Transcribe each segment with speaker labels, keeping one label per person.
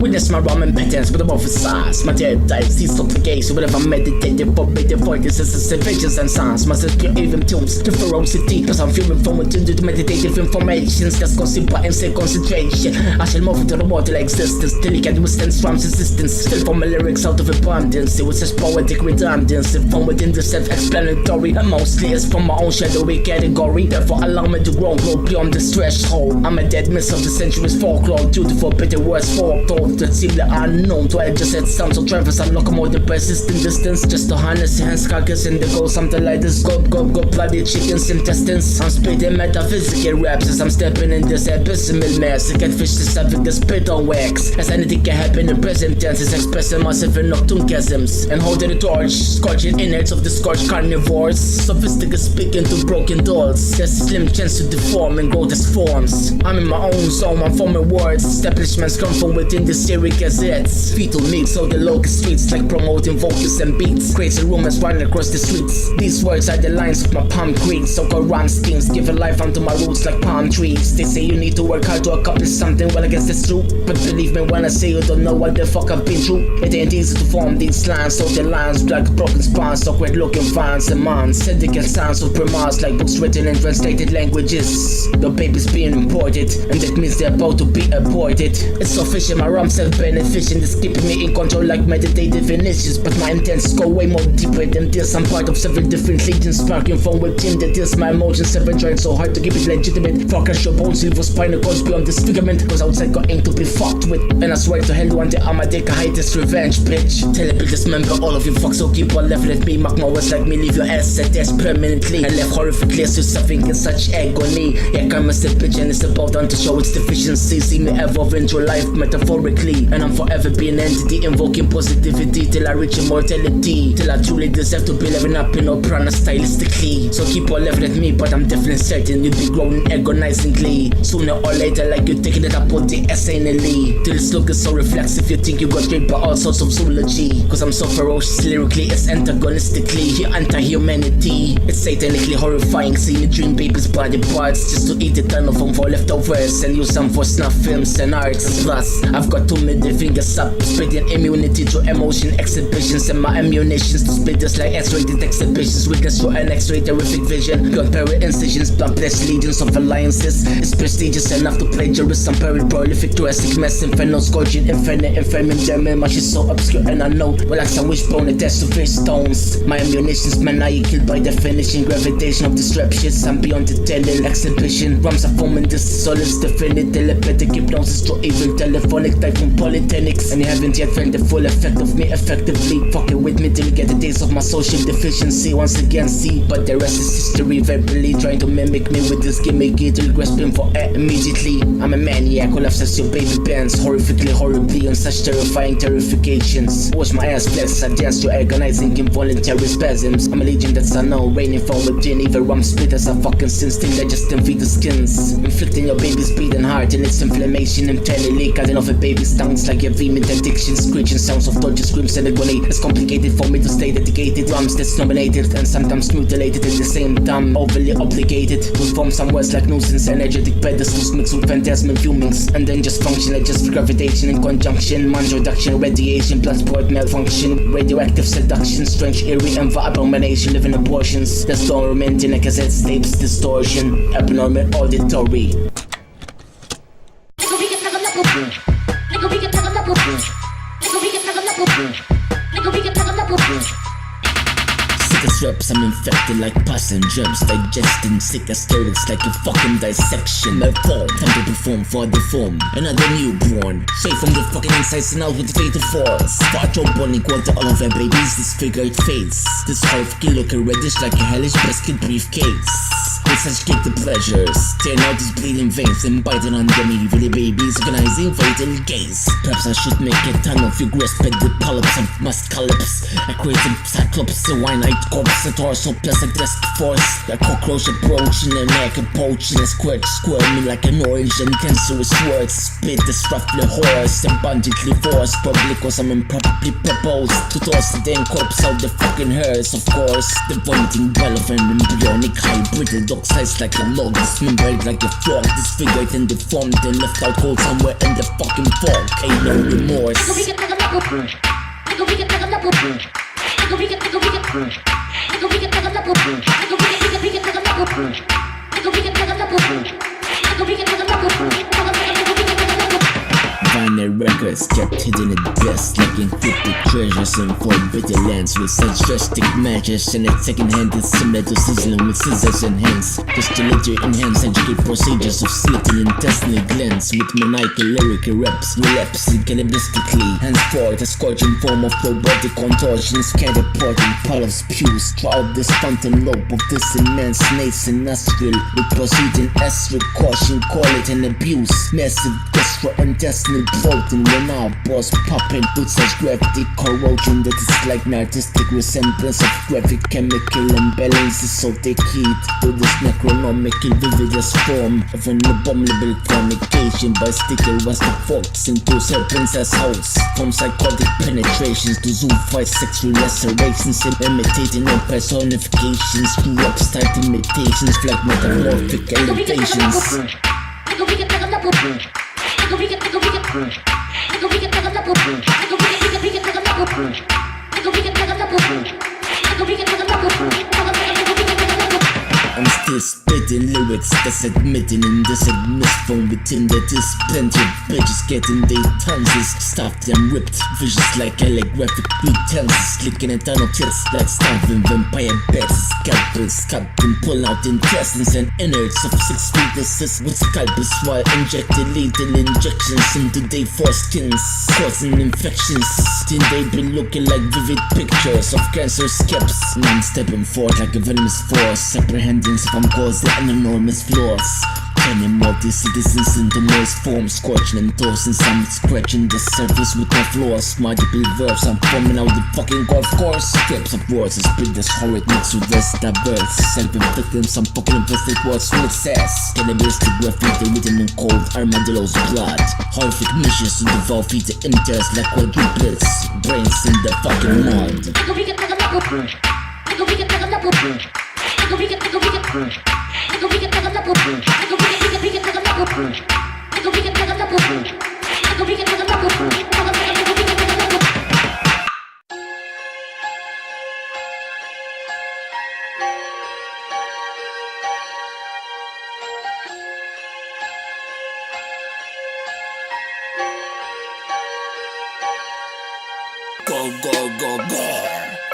Speaker 1: Witness my ramen patterns with a more size. My dead dice, cease obligation. Whatever meditated, forbidden voices, visions and sounds. My secure even tunes to ferocity. Cause I'm feeling from within the meditative informations. That's gossip and say concentration. I shall move into the mortal existence till you can withstand strong resistance. Still from my lyrics out of abundance. It was such poetic redundancy from within the self-explanatory. And mostly it's from my own shadowy category. Therefore allow me to grow beyond this threshold. I'm a dead miss of the century's folklore. Due to forbidden words foretold that seem the unknown. To I just said sounds of traverse and locomotive persistent distance. Just to harness your hands carcass in the go. Something like this go bloody chicken's intestines. I'm spitting metaphysical raps as I'm stepping in this abysmal mess. I can fish this up with the spit on wax. As anything can happen in present tenses, expressing myself in nocturne chasms. And holding the torch, scorching innards of the scorched carnivores. Sophisticated speaking to broken dolls. There's a slim chance to deform and grow as forms. I'm in my own zone, I'm forming words. Establishments come from within the series gazettes. Fetal mix so the local streets like promoting vocals and beats. Crazy rumors running across the streets. These words are the lines of my palm creed. So-called rhyme schemes giving life onto my roots like palm trees. They say you need to work hard to accomplish something, well I guess that's true. But believe me when I say you don't know what the fuck I've been through. It ain't easy to form these lines, so the lines like broken spines, awkward looking vines and minds. Syndical sounds of premise like books written in translated languages. The baby's being imported, and that means they're about to be aborted. It's so fishy, my rhymes self-beneficent. It's keeping me in control like meditative initiatives. But my intents go way more deeper than this. I'm part of several different legions sparking from within that is my emotions have been trying so hard to keep it legitimate. Focus your bones, leave your spinal cords beyond disfigurement. Cause outside got ink to be fucked with. And I swear to hell one day I'ma take a hide this revenge, bitch. Tell a this member all of you fucks so keep on left. Let me mark my words like me, leave your ass at death permanently. And left horrifically as you suffering in such agony. Yeah, karma's the bitch and it's about time to show its deficiency. See me evolve into life metaphorically. And I'm forever being an entity invoking positivity till I reach immortality. Till I truly deserve to be living up in prana stylistically. So keep on laughing at me, but I'm definitely certain you'll be growing agonizingly. Sooner or later, like you're taking it up on the insanely. Till it's looking so reflexive, you think you got raped by all sorts of zoology. Cause I'm so ferocious lyrically, it's antagonistically anti-humanity. It's satanically horrifying seeing me dream babies' body parts just to eat a ton of them for leftovers and use them for snuff films and arts. Plus, I've got 2 middle fingers up, spreading immunity to emotion exhibitions and my ammunitions to split just like X-rated exhibitions. Witness through an X-ray terrific vision. Beyond parallel incisions, blunt flesh legions of alliances. It's prestigious enough to plagiarize some prolific Jurassic mass inferno, scorching infinite, infaming German. My shit's so obscure and unknown. Well, like some wishbone attached to fish stones. My ammunitions, man, now you killed by definition. Gravitation of disruptions, I'm beyond the telling exhibition. Rhymes are forming this solids, definite telepathic hypnosis to even telephonic typhoon polytechnics. And you haven't yet felt the full effect of me effectively. Fucking with me till you get the days of my social deficiency once again, see. But the rest is history, verbally trying to mimic me with this gimmicky till grasping for air immediately. I'm a maniac who laughs at your baby bands, horrifically, horribly on such terrifying terrifications. Watch my ass flex, I dance to agonizing involuntary spasms. I'm a legion that's unknown, raining from within. Even rum splitters are fucking sins, still digesting feed the skins. Inflicting your baby's beating heart and its inflammation internally, cutting off a baby's tongues like a vehement addiction. Screeching sounds of torture, screams and agony. It's complicated for me to stay dedicated. Drums that's nominated and sometimes mutilated at the same time. Overly obligated to form some words like nuisance, energetic pedestals mixed with phantasmal fumings. And then just function like just gravitation in conjunction. Man's reduction, radiation, blood sport malfunction, radioactive seduction, strange eerie and abomination, living abortions. That's dormant in a cassette tapes distortion, abnormal auditory. Sickest reps, I'm infected like pus and germs, digesting sick aesthetics like a fucking dissection. Malformed, time to perform for the form. Another newborn, straight from the fucking insides and out with fatal force. Far trombone equal to all of our babies, disfigured face. This half-key looking reddish like a hellish basket briefcase. With such kick the pleasures, tearing out his bleeding veins and biting on them evilly babies, organizing fatal gaze. Perhaps I should make a tongue of your grasp at the polyps of my scallops. A crazy cyclops, a wine-eyed corpse, a torso plus a desk force. A cockroach approaching a neck, a poaching a squirming like an orange and cancerous words. Spit this roughly horse, abundantly forced, probably cause I'm improperly proposed to toss the damn corpse out the fucking hearse. Of course, the vomiting well of an embryonic hybrid, size like a log, dismembered like a frog, disfigured and deformed and left out cold somewhere in the fucking fog. Ain't no remorse. Vinyl records kept hidden at best, like encrypted treasures in forbidden lands with such drastic measures, and at second hand it's similar to sizzling with scissors and hands, just to let you enhance intricate procedures of slitting intestinal glands with maniacal lyrical reps, relapsing cannibalistically. Henceforth a scorching form of robotic contortions catapulting Paul's pews throughout this fountain lobe of this immense nascent nostril, with proceeding S with caution, call it an abuse. Massive gastrointestinal bloating when our boss popping with such graphic corrosion that it's like an artistic resemblance of graphic chemical imbalances, so they heat with this necronomical vividest form of an abominable fornication by sticking rusted forks into serpents as holes, from psychotic penetrations to zoofied sexual lacerations and imitating and personifications to upstart imitations like metamorphic elevations. I'm still spitting lyrics that's admitting in this admits from within that is plenty of bitches getting their tonsils stuffed and ripped, vicious like calligraphic pretenses, licking a ton of tears like starving vampire bats, scalpels sculpting, pulling out intestines and innards of 6 fetuses with scalpels while injecting lethal injections into their foreskins, causing infections. Then they be looking like vivid pictures of cancer scaps, and I'm stepping forth like a venomous force, apprehending from causing enormous flaws, turning multi-citizens into moist forms, scorching and tossing some, scratching the surface with no flaws. Multiple verbs, I'm forming out the fucking golf course. Strips of words, I split this horrid mix with this diverse, self-inflicting some fucking infested words with sass. Cannibalistic graffiti written in cold armadillo's blood, horrific missions to devour feet to interest like quadruplets, brains in the fucking mud. Go, go, go, go.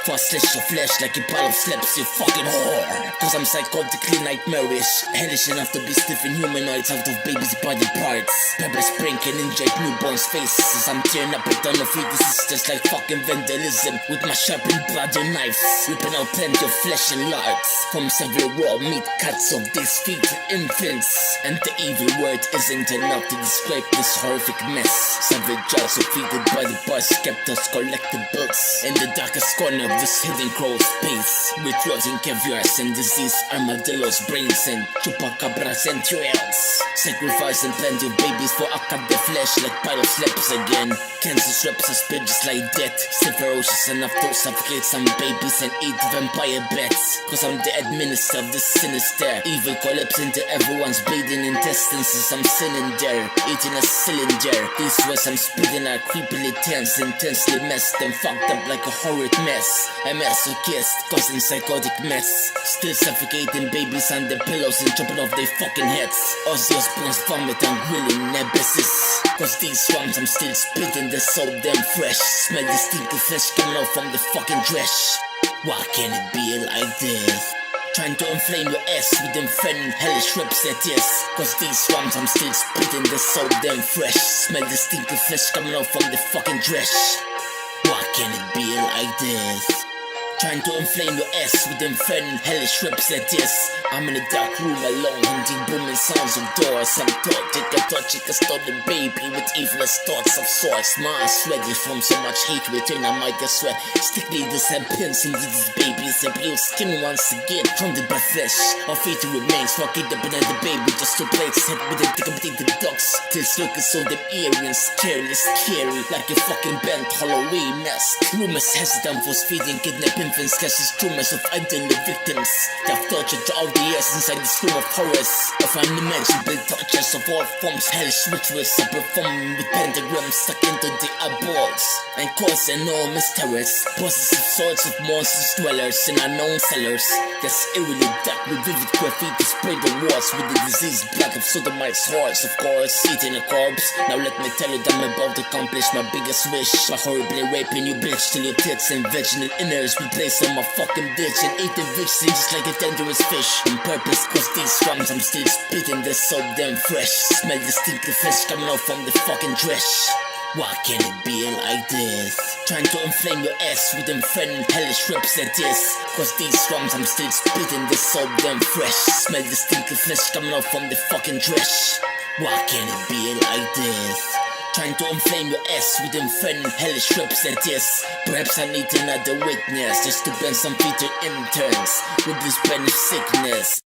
Speaker 1: Fast slash your flesh like a pile of slaps, you fucking whore. Cause I'm psychotically nightmarish, hellish enough to be sniffing humanoids out of babies' body parts. Pepper spray can inject newborns' faces. I'm tearing up a ton of fetuses just like fucking vandalism with my sharpened bloody knives, ripping out plenty of flesh and lards from several raw meat cuts of these feet infants. And the evil word isn't enough to describe this horrific mess. Savage jars of feeded by the bars kept us collectibles in the darkest corner of this hidden crawl space, with rotting caviars and diseased armadillos' brains and chupacabras' entrails, sacrificing plenty of babies for a cut the flesh like pile of slaps again. Cancerous reps are spread just like death, still ferocious enough to suffocate some babies and eat vampire bats. Cause I'm the administrator of this sinister evil collapse into everyone's bleeding intestines as I'm sitting there, eating a cylinder. These words I'm spitting are creepily tense, intensely messed and fucked up like a horrid mess. A masochist causing psychotic mess, still suffocating babies under pillows and chopping off their fucking heads. Ozzy Osbourne's vomit and grilling nemesis. Cause these swamps I'm still spitting, they're so damn fresh. Smell the stinky flesh coming out from the fucking trash. Why can it be like this? Trying to inflame your ass with them friendly hellish reps that is. Cause these swamps I'm still spitting, they're so damn fresh. Smell the stinky flesh coming out from the fucking trash. Why can it be like this? Trying to inflame your ass with them friendly hellish reps that is. I'm in a dark room alone, hunting booming sounds of doors. I'm touching a stolen baby with evilest thoughts of sorts. My eyes ready from so much hatred, and I might as well stick needles and pins into this baby's abused skin once again. Haunted by flesh, our fate remains. Fucking up another baby just to play its head with a decapitated dogs. This look is so damn eerie and scary, like a fucking bent Halloween mask. Rumors hesitant for feeding, kidnapping infants, cast instruments of elderly victims. They have tortured throughout the years inside this room of horrors, of unimaginable tortures of all forms. Hellish rituals are performed with pentagrams stuck into the eyeballs and cause enormous terrors. Possessive sorts of monsters dwellers in unknown cellars. That's eerily dark with vivid graffiti spray the walls with the diseased blood of sodomite's hordes. Of course, eating a corpse. Now let me tell you that I'm about to accomplish my biggest wish by horribly raping you bitch till your tits and vaginal innards be placed on my fucking ditch and eating victim just like a dangerous fish. On purpose, cause these drums I'm still spitting, they're so damn fresh. Smell the stinky flesh coming out from the fucking trash. Why can it be like this? Trying to inflame your ass with them friendly hellish rips at this. Cause these drums I'm still spitting, they're so damn fresh. Smell the stinky flesh coming out from the fucking trash. Why can it be like this? Trying to inflame your ass with them friendly hellish rips at this. Perhaps I need another witness just to bend some future interns with this brand of sickness.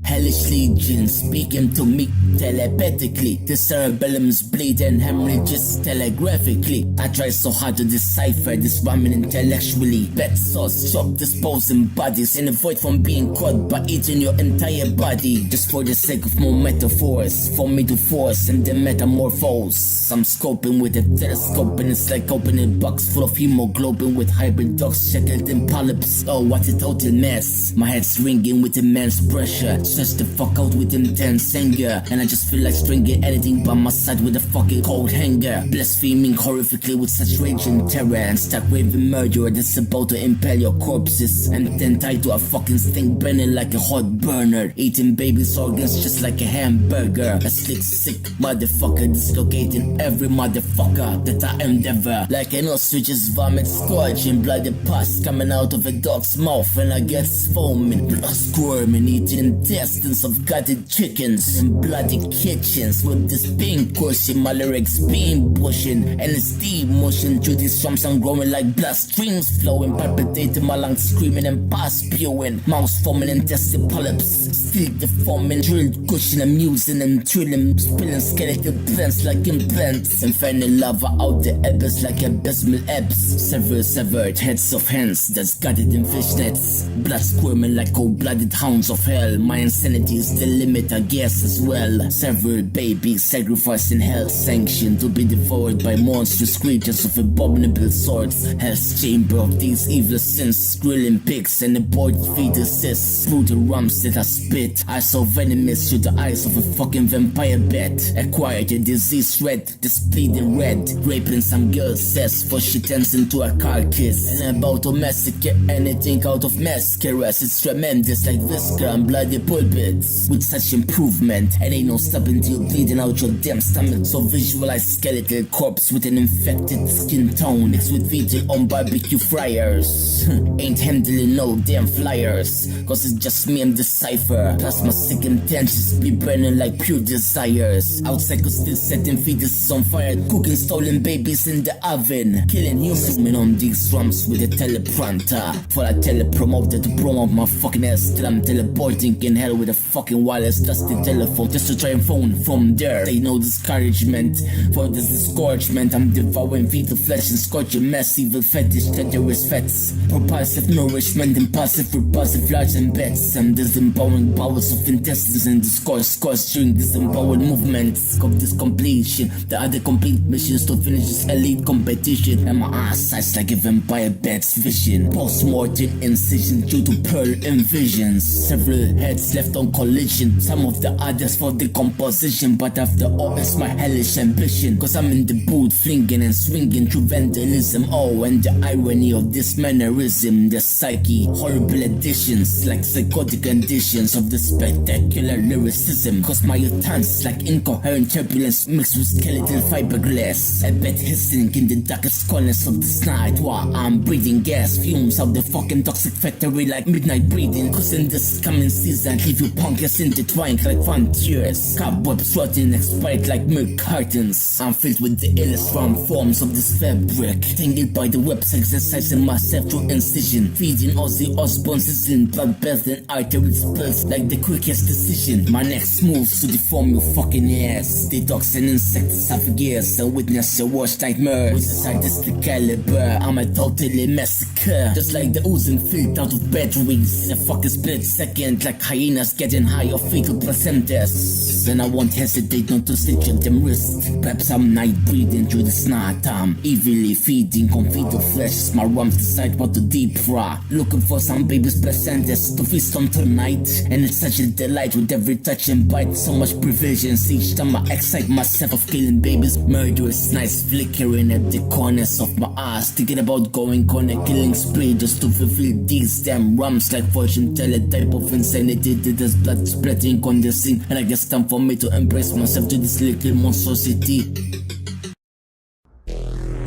Speaker 1: Hellish legion speaking to me telepathically. The cerebellum's bleed and hemorrhages telegraphically. I try so hard to decipher this ramen intellectually. Bed sauce, chop, disposing bodies and avoid from being caught by eating your entire body. Just for the sake of more metaphors, for me to force and then metamorphose. I'm scoping with a telescope and it's like opening a box full of hemoglobin with hybrid dogs shackled in polyps. Oh, what a total mess. My head's ringing with immense pressure. Stress the fuck out with intense anger, and I just feel like stringing anything by my side with a fucking cold hanger. Blaspheming horrifically with such rage and terror, and stuck raving murderer that's about to impale your corpses, and then tied to a fucking stink burning like a hot burner, eating baby's organs just like a hamburger. A slick sick motherfucker dislocating every motherfucker that I endeavor. Like an ostrich's vomit, scorching bloody pus coming out of a dog's mouth, and I get foaming, blood squirming, eating intestines of gutted chickens in bloody kitchens with this pink cushion. My lyrics being pushing and it's steam motion through these drums. I'm growing like blood streams flowing, palpitating my lungs screaming and pus spewing, mouths forming intestine polyps, still deforming, drilled cushion amusing and thrilling, spilling skeletal plants like implants, and finding lava out the abyss like abysmal ebbs. Severed heads of hands that's gutted in fishnets, blood squirming like cold-blooded hounds of hell. My insanity is the limit, I guess, as well. Several babies sacrificed in hell's sanction to be devoured by monstrous creatures of abominable sorts. Hell's chamber of these evil sins, grilling pigs and aborted fetuses. Through the rumps that I spit, I saw venomous through the eyes of a fucking vampire bat. Acquired a disease red, this bleeding red, raping some girl's cess for she turns into a carcass, and about to massacre anything out of mascaras. It's tremendous like viscera and bloody pulpits. With such improvement, and ain't no stopping till you're bleeding out your damn stomach. So visualize skeletal corpse with an infected skin tone, mixed with VJ on barbecue fryers. Ain't handling no damn flyers, cause it's just me and the cipher. Plus my sick intentions be burning like pure desires. Outside cause still setting fetuses on fire, cooking stolen babies in the oven, killing humans. Zooming on these drums with a teleprompter for a telepromoter to promote my fucking ass till I'm teleporting in hell with a fucking wireless dusty telephone just to try and phone from there. They no discouragement for this disgorgement. I'm devouring fetal flesh and scorching mass evil fetish, terrorist fats, propulsive nourishment, impulsive, repulsive, large and bets. I'm disempowering powers of intestines and discourse during disempowering movements of this completion. The other complete missions to finish this elite competition, and my eyes sights like a vampire bat's vision. Post-mortem incision due to pearl envisions. Several heads left on collision, some of the others for decomposition. But after all, it's my hellish ambition, cause I'm in the boot flinging and swinging through vandalism. Oh, and the irony of this mannerism, the psyche, horrible additions like psychotic conditions of the spectacular lyricism. Cause my utterance like incoherent turbulence mixed with skeletal little fiberglass. I bet hissing in the darkest corners of this night while I'm breathing gas fumes of the fucking toxic factory like midnight breathing. Cause in this coming season leave you punkers intertwined like frontiers. Cobwebs rotting expired like milk cartons. I'm filled with the illest round forms of this fabric, tangled by the webs, exercising myself through incision, feeding Ozzy Osbourne's sizzling blood bath and artery spills like the quickest decision. My next moves to deform your fucking ass. The dogs and insects have gears and witness your worst nightmares. With a sadistic caliber, I'm a totally massacre. Just like the oozing filth out of batteries in a fucking split second, like hyenas getting high of fetal placentas. And I won't hesitate not to stitch at them wrists. Perhaps I'm night breathing through the night. I'm evilly feeding on fetal flesh as my rumps decide what to deep fry. Looking for some baby's placentas to feast on tonight. And it's such a delight with every touch and bite. So much provisions each time I excite myself of killing babies. Murderous nights flickering at the corners of my eyes, thinking about going on a killing spree just to fulfill these damn rums like fortune teller type of insanity. There's blood spreading on the scene, and I guess time for me to embrace myself to this little monstrosity.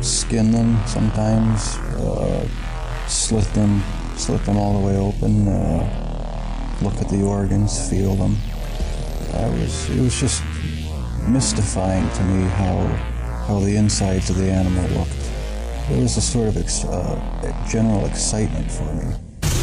Speaker 2: Skin them sometimes, slit them all the way open, look at the organs, feel them. It was just mystifying to me how the insides of the animal looked. There was a sort of general excitement for me.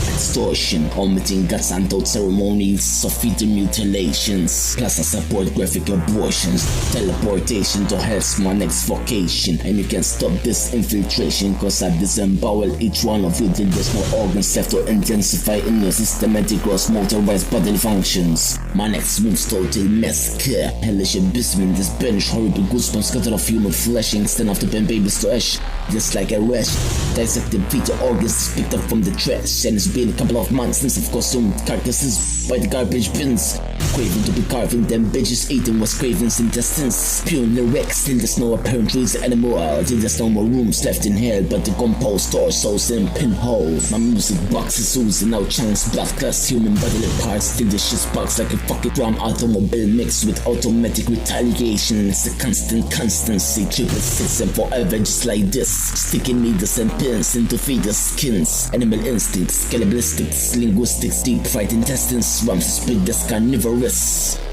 Speaker 1: Extortion, omitting guts and thought ceremonies of fetal mutilations, plus I support graphic abortions. Teleportation to hell's my next vocation, and you can stop this infiltration cause I disembowel each one of you till there's no organs left to intensify in your systematic gross motorized bodily functions. My next move's total massacre, hellish abysmal, this bench horrible goosebumps scattered of human flesh instead of to burn babies to ash, just like a rash. Dissecting fetal organs picked up from the trash, and it's been a couple of months since I've consumed carcasses by the garbage bins. Craving to be carving them bitches, eating what's craving's intestines. Pure lyrics till there's no apparent reason anymore, till there's no more rooms left in hell but the compost torsos and pinholes. My music box is oozing out chunks, blood clots, human bodily parts till the shit sparks like a fucking drum automobile mixed with automatic retaliation. It's a constant constancy, 666 and forever just like this, sticking needles and pins into fetus skins. Animal instincts, cannibalistics, linguistics, deep fried intestines, swamps, split that's carnivorous.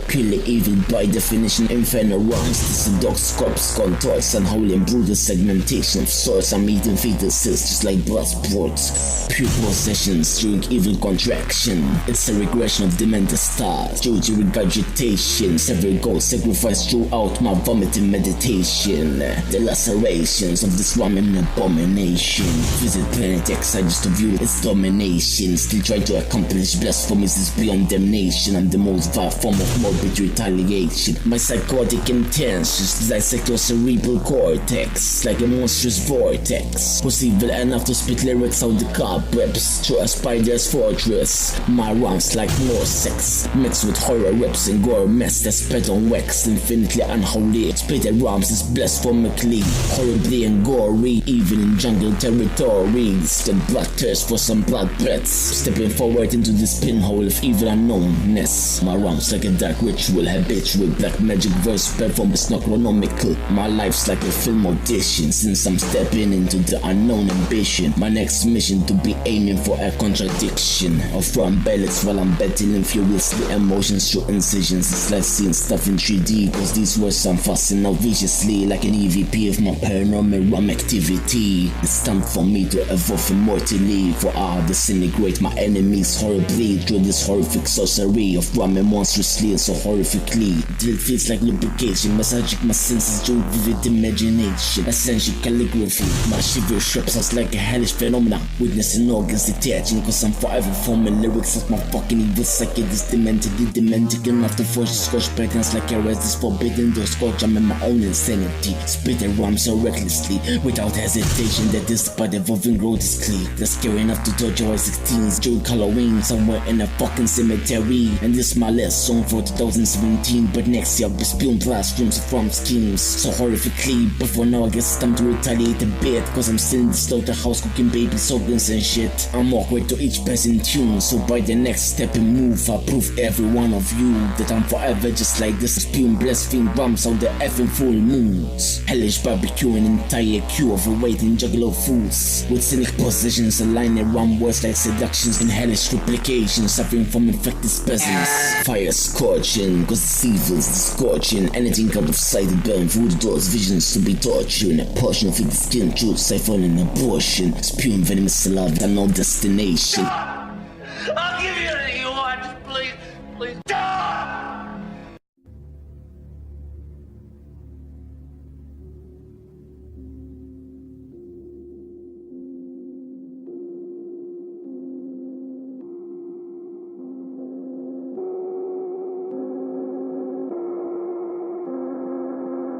Speaker 1: Purely evil by definition, infernal rhymes. This is dog's corpse contours, unholy and brutal segmentation of source. I'm eating fetuses just like blood sports. Pure possessions during evil contraction. It's a regression of demented stars. Joji regurgitation, several goals sacrificed throughout my vomiting meditation. The lacerations of this ramen abomination. Visit planet X, I just to view its domination. Still try to accomplish blasphemies is beyond damnation. I'm the most vile form of morbid retaliation. My psychotic intentions dissect your cerebral cortex like a monstrous vortex. Was evil enough to spit lyrics out the cobwebs through a spider's fortress. My rhymes like more sex, mixed with horror rips and gore mess that's spread on wax, infinitely unholy. Spitted rhymes is blasphemically, horribly and gory, even in jungle territories. The blood thirst for some blood breaths, stepping forward into this pinhole of evil unknownness. My rhymes like a dark ritual, habitual, black magic verse performed is not chronomical. My life's like a film audition, since I'm stepping into the unknown ambition. My next mission to be aiming for a contradiction of rhyme ballads while I'm battling furiously emotions through incisions. It's like seeing stuff in 3D, cause these words I'm fussing out viciously like an EVP of my paranormal rhyme activity. It's time for me to evolve immortally, for I'll disintegrate my enemies horribly through this horrific sorcery of rhyming monstrously and so horrifically. Till it feels like lubrication, massaging my senses through vivid imagination. Essential calligraphy, my shiver shrubs us like a hellish phenomena, witnessing organs detaching cause I'm forever forming lyrics of my fucking evil psyche. This dementedly demented enough to force scorch patterns like a rest is forbidden to scorch. I'm in my own insanity, spitting rhymes so recklessly without hesitation that this part evolving growth is clear. They're scary enough to torture our 16s during Halloween somewhere in a fucking cemetery. And this my last song for 2000 2017, but next year I'll be spewing blasphemies from schemes so horrifically. But for now I guess it's time to retaliate a bit, cause I'm still in the slaughterhouse cooking baby organs and shit. I'm awkward to each person tune, so by the next step and move I'll prove every one of you that I'm forever just like this. Spewing blaspheme bombs on the effing full moons. Hellish barbecue an entire queue of awaiting juggalo foods with cynic positions aligning around words like seductions and hellish replications, suffering from infected spasms. Fire scorching, cause the evil's scorching. Anything out of sight and burn through the doors, visions to be tortured. A portion of the skin, truth, siphon and abortion. Spewing venomous saliva, no destination.
Speaker 3: I'll give you anything you want, just please.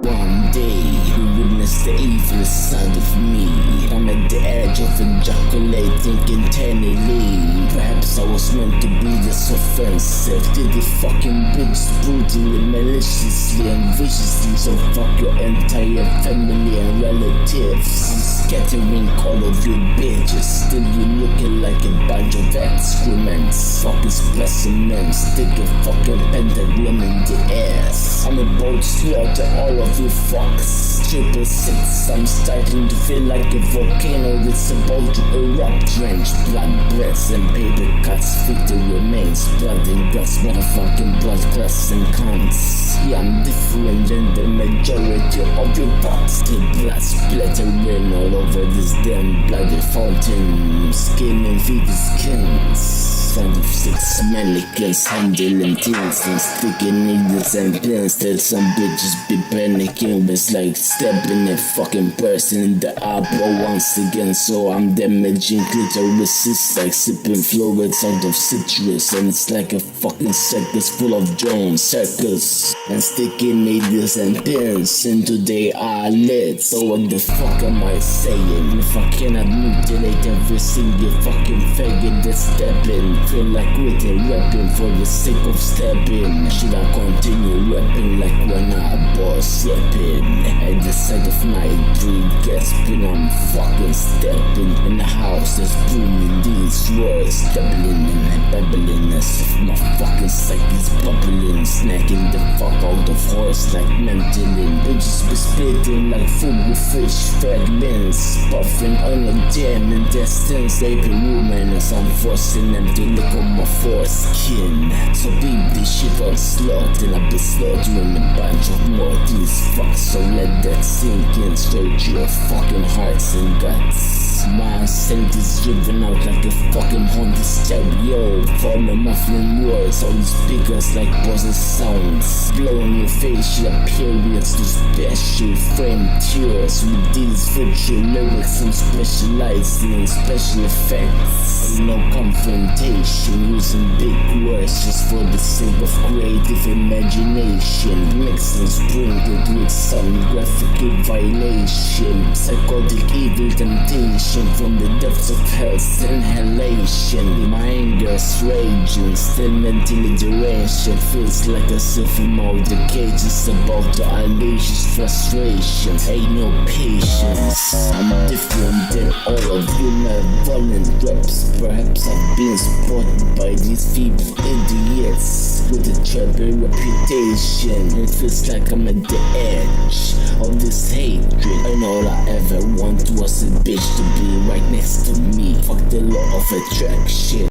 Speaker 1: One day, you witness the evil side of me. I'm at the edge of ejaculating internally. Perhaps I was meant to be this offensive. Did the fucking bitch brutally, maliciously and viciously. So fuck your entire family and relatives. I'm scattering all of you bitches. Still you looking like a bunch of excrements. Fucking specimens. Stick a fucking pentagram in the ass. I'm about to slaughter all of you fucks. 666, I'm starting to feel like a volcano that's about to erupt. Drenched blood, breaths and paper cuts. Victory remains, blood and guts. Motherfucking blood clots and cunts. Yeah, I'm different than the majority of your thoughts. The blood splattering all over this damn bloody fountain. Skin and fetus skins. Sound of 6 mannequins handling things and sticking needles and pins. That some bitches be panicking. It's like stabbing a fucking person in the eyebrow once again. So I'm damaging clitoris. It's like sipping fluids out of citrus. And it's like a fucking circus full of drones, circus. And sticking needles and pins into their eyelids. So what the fuck am I saying? If I cannot mutilate every single fucking faggot that's stepping, feel like quitting rapping for the sake of stepping. Should I continue rapping like when I was slipping? At the side of night, breathe, gasping, I'm fucking stepping. In the house that's booming these words, doubling and babbling as if my fucking psyche's bubbling. Snacking the fuck out of horse like mentally. Bitches be splitting like food with fish fragments. Puffing on a damn intestines. Raping women as I'm forcing them to lick on my foreskin. So beat this shit on slot and I'll be slaughtering a bunch of more these fucks. So let that sink in straight to your fucking hearts and guts. My scent is driven out like a fucking Honda stereo. Forming muffling words on the speakers like buzzing sounds. Blowing your facial appearance to special frame tears. With these virtual lyrics and specializing in special effects. No confrontation, using big words just for the sake of creative imagination. Mixed and sprinkled with some graphical violation. Psychotic evil temptation from the depths of hell's inhalation. My anger's raging, still mentally deranged. It feels like a from all the cages about to unleash his frustrations. Ain't no patience. I'm different than all of you malevolent reps. Perhaps I've been spotted by these feeble idiots with a troubled reputation. It feels like I'm at the edge of this hatred, and all I ever want was a bitch to be right next to me. Fuck the law of attraction.